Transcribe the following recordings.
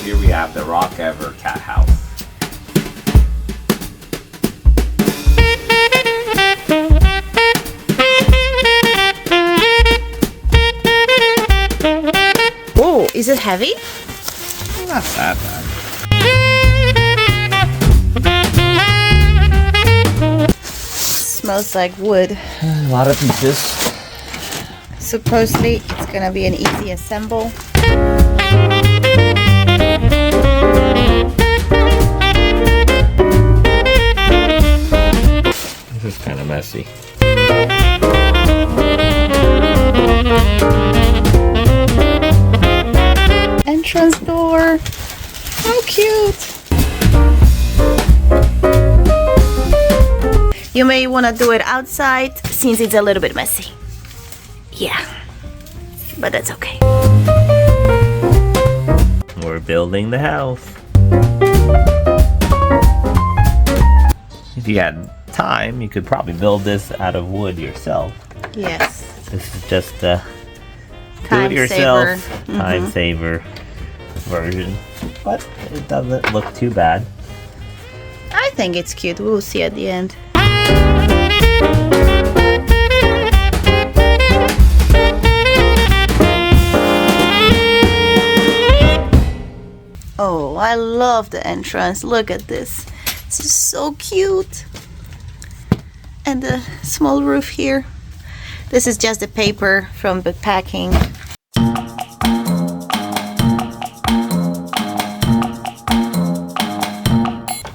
here we have the Rockever cat house. Oh, is it heavy? Not that bad. Smells like wood. A lot of pieces. Supposedly it's gonna be an easy assemble. This is kind of messy. Entrance door. How cute. You may want to do it outside since it's a little bit messy. Yeah, but that's okay. We're building the house. If you had time, you could probably build this out of wood yourself. Yes. This is just a Time do-it-yourself, saver. time saver version, but it doesn't look too bad. I think it's cute. We'll see at the end. Oh, I love the entrance. Look at this. It's just so cute. And the small roof here. This is just the paper from the packing.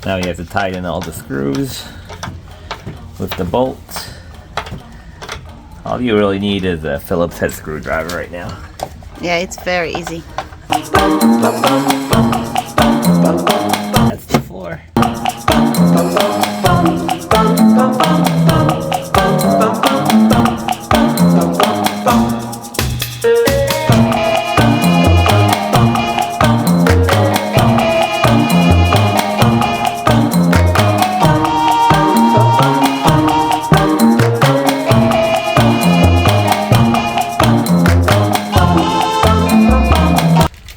Now you have to tighten all the screws with the bolts. All you really need is a Phillips head screwdriver right now. Yeah, it's very easy. That's the floor.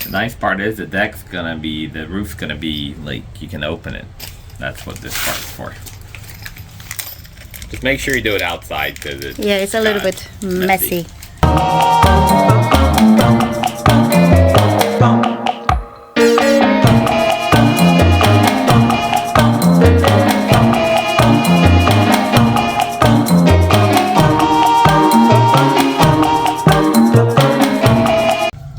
The nice part is the roof's gonna be like you can open it. That's what this part's for. Just make sure you do it outside because it's a little bit messy.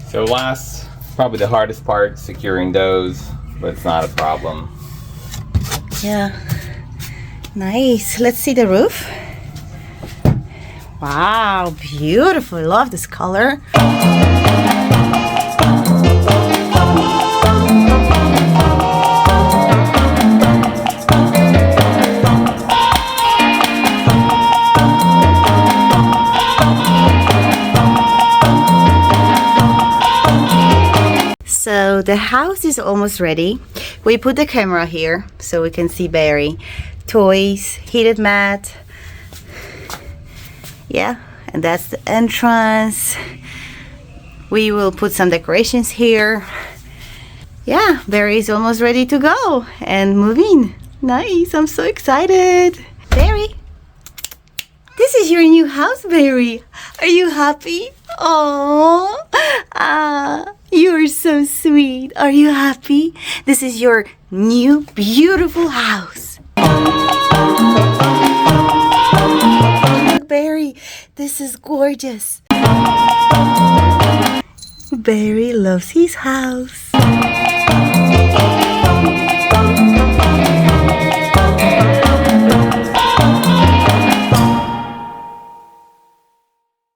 So last, probably the hardest part, securing those, but it's not a problem. Yeah. Nice. Let's see the roof. Wow, beautiful. Love this color. So the house is almost ready. We put the camera here so we can see Barry. Toys, heated mat. Yeah, and that's the entrance. We will put some decorations here. Yeah, Barry is almost ready to go and move in. Nice, I'm so excited. Barry, this is your new house, Barry. Are you happy? Oh, you're so sweet. Are you happy? This is your new beautiful house. Look, Barry, this is gorgeous. Barry loves his house.